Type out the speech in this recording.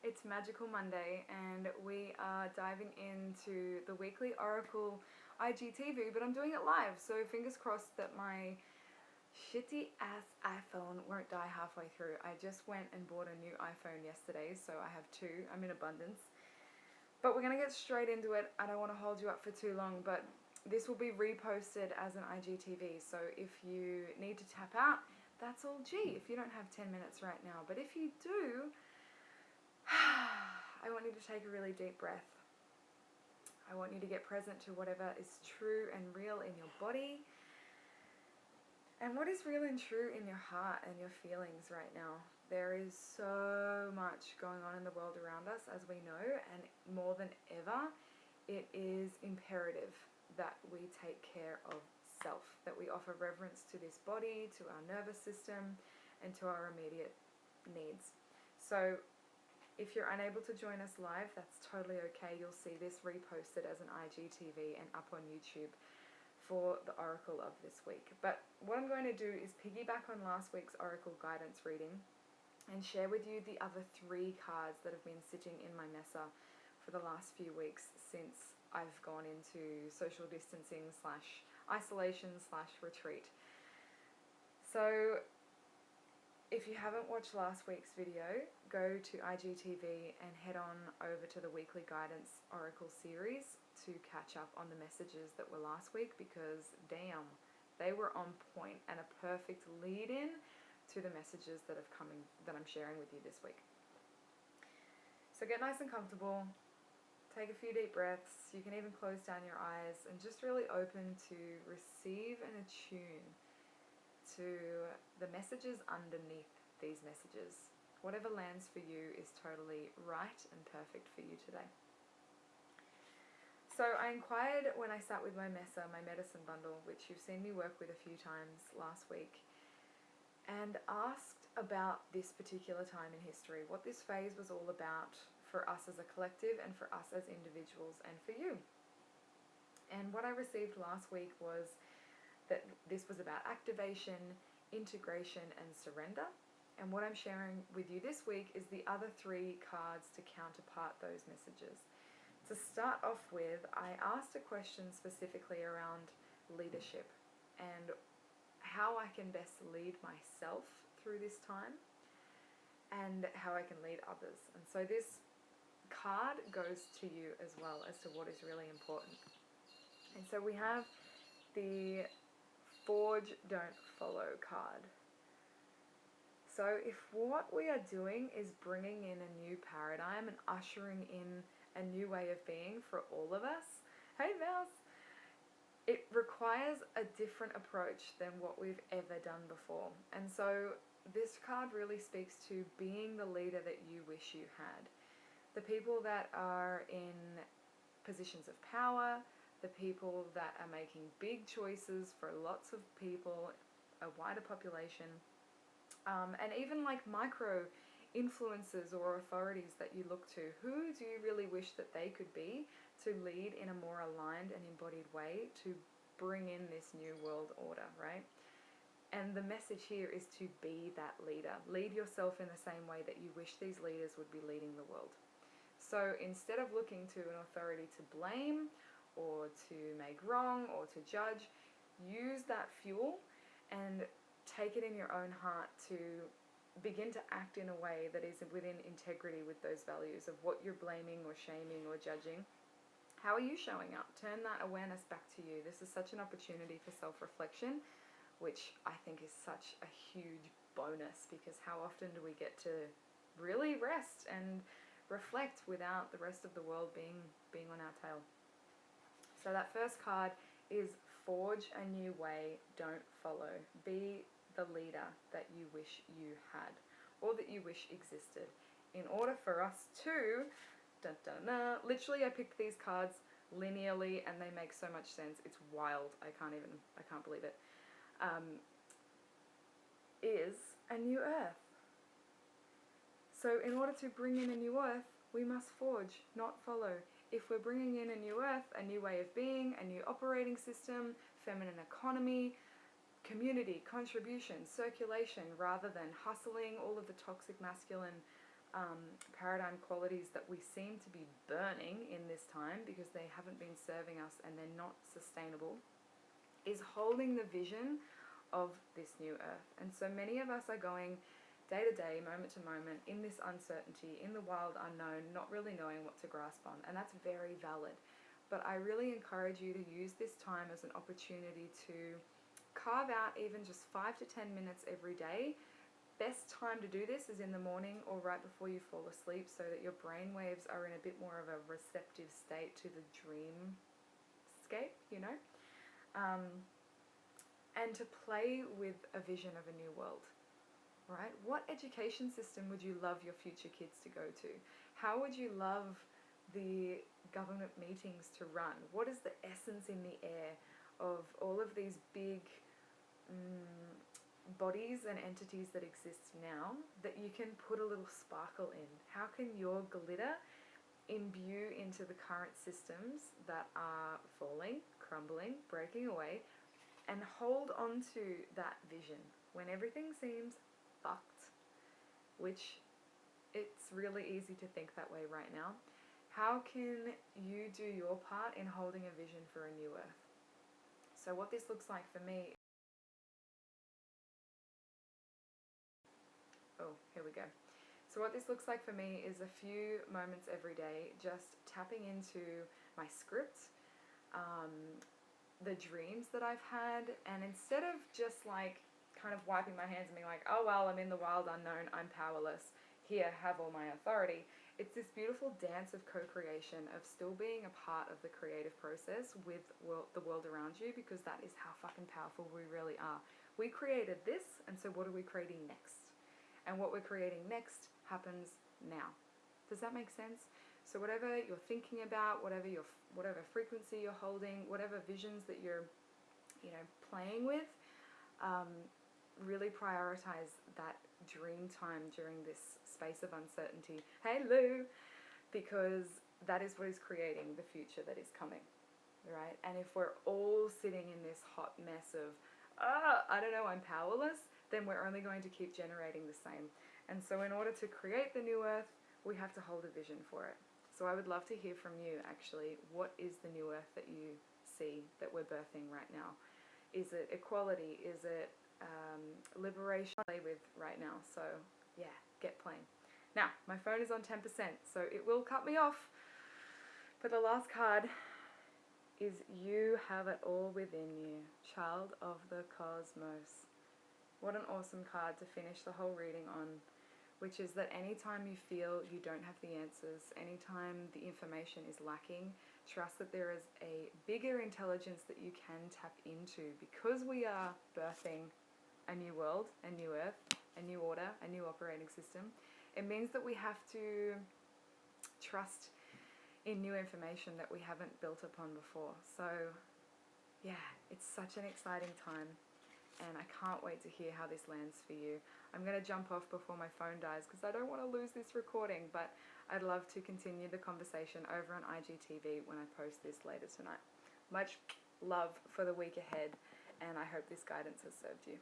It's Magical Monday, and we are diving into the weekly Oracle IGTV, but I'm doing it live, so fingers crossed that my shitty ass iPhone won't die halfway through. I just went and bought a new iPhone yesterday, so I have two. I'm in abundance. But we're going to get straight into it. I don't want to hold you up for too long, but this will be reposted as an IGTV, so if you need to tap out, that's all G if you don't have 10 minutes right now. But if you do, I want you to take a really deep breath. I want you to get present to whatever is true and real in your body and what is real and true in your heart and your feelings right now. There is so much going on in the world around us, as we know, and more than ever, it is imperative that we take care of self, that we offer reverence to this body, to our nervous system, and to our immediate needs. So if you're unable to join us live, that's totally okay. You'll see this reposted as an IGTV and up on YouTube for the Oracle of this week. But what I'm going to do is piggyback on last week's Oracle guidance reading and share with you the other three cards that have been sitting in my mesa for the last few weeks since I've gone into social distancing / isolation / retreat. So if you haven't watched last week's video, go to IGTV and head on over to the weekly guidance Oracle series to catch up on the messages that were last week, because damn, they were on point and a perfect lead-in to the messages that I'm sharing with you this week. So get nice and comfortable, take a few deep breaths. You can even close down your eyes and just really open to receive and attune to the messages underneath these messages. Whatever lands for you is totally right and perfect for you today. So I inquired when I sat with my mesa, my medicine bundle, which you've seen me work with a few times last week, and asked about this particular time in history, what this phase was all about for us as a collective and for us as individuals and for you. And what I received last week was that this was about activation, integration, and surrender. And what I'm sharing with you this week is the other three cards to counterpart those messages. To start off with, I asked a question specifically around leadership and how I can best lead myself through this time and how I can lead others. And so this card goes to you as well as to what is really important. And so we have the Forge, Don't Follow card. So if what we are doing is bringing in a new paradigm and ushering in a new way of being for all of us, hey mouse, it requires a different approach than what we've ever done before. And so this card really speaks to being the leader that you wish you had. The people that are in positions of power, the people that are making big choices for lots of people, a wider population, and even like micro influencers or authorities that you look to. Who do you really wish that they could be to lead in a more aligned and embodied way to bring in this new world order, right? And the message here is to be that leader. Lead yourself in the same way that you wish these leaders would be leading the world. So instead of looking to an authority to blame or to make wrong or to judge, use that fuel and take it in your own heart to begin to act in a way that is within integrity with those values of what you're blaming or shaming or judging. How are you showing up? Turn that awareness back to you. This is such an opportunity for self-reflection, which I think is such a huge bonus, because how often do we get to really rest and reflect without the rest of the world being on our tail? So that first card is Forge a New Way, Don't Follow. Be the leader that you wish you had or that you wish existed. In order for us to, literally I picked these cards linearly and they make so much sense. It's wild. I can't believe it. Is a new earth. So in order to bring in a new earth, we must forge, not follow. If we're bringing in a new earth, a new way of being, a new operating system, feminine economy, community, contribution, circulation, rather than hustling, all of the toxic masculine paradigm qualities that we seem to be burning in this time because they haven't been serving us and they're not sustainable, is holding the vision of this new earth. And so many of us are going day to day, moment to moment, in this uncertainty, in the wild unknown, not really knowing what to grasp on. And that's very valid. But I really encourage you to use this time as an opportunity to carve out even just 5 to 10 minutes every day. Best time to do this is in the morning or right before you fall asleep, so that your brain waves are in a bit more of a receptive state to the dreamscape, and to play with a vision of a new world. Right? What education system would you love your future kids to go to? How would you love the government meetings to run? What is the essence in the air of all of these big bodies and entities that exist now that you can put a little sparkle in? How can your glitter imbue into the current systems that are falling, crumbling, breaking away, and hold on to that vision when everything seems fucked, which it's really easy to think that way right now. How can you do your part in holding a vision for a new earth? So what this looks like for me, here we go. So what this looks like for me is a few moments every day just tapping into my script, the dreams that I've had, and instead of just like kind of wiping my hands and being like, oh well, I'm in the wild unknown, I'm powerless, here, have all my authority, it's this beautiful dance of co-creation, of still being a part of the creative process with the world around you, because that is how fucking powerful we really are. We created this, and so what are we creating next? And what we're creating next happens now. Does that make sense? So whatever you're thinking about, whatever frequency you're holding, whatever visions that you're, playing with, really prioritize that dream time during this space of uncertainty. Hey Lou, because that is what is creating the future that is coming, right? And if we're all sitting in this hot mess of, I don't know, I'm powerless, then we're only going to keep generating the same. And so in order to create the new earth, we have to hold a vision for it. So I would love to hear from you, actually. What is the new earth that you see that we're birthing right now? Is it equality? Is it liberation? I play with right now. So yeah, get playing. Now, my phone is on 10%, so it will cut me off. But the last card is you have it all within you, child of the cosmos. What an awesome card to finish the whole reading on, which is that anytime you feel you don't have the answers, anytime the information is lacking, trust that there is a bigger intelligence that you can tap into, because we are birthing a new world, a new earth, a new order, a new operating system. It means that we have to trust in new information that we haven't built upon before. So yeah, it's such an exciting time, and I can't wait to hear how this lands for you. I'm going to jump off before my phone dies because I don't want to lose this recording, but I'd love to continue the conversation over on IGTV when I post this later tonight. Much love for the week ahead, and I hope this guidance has served you.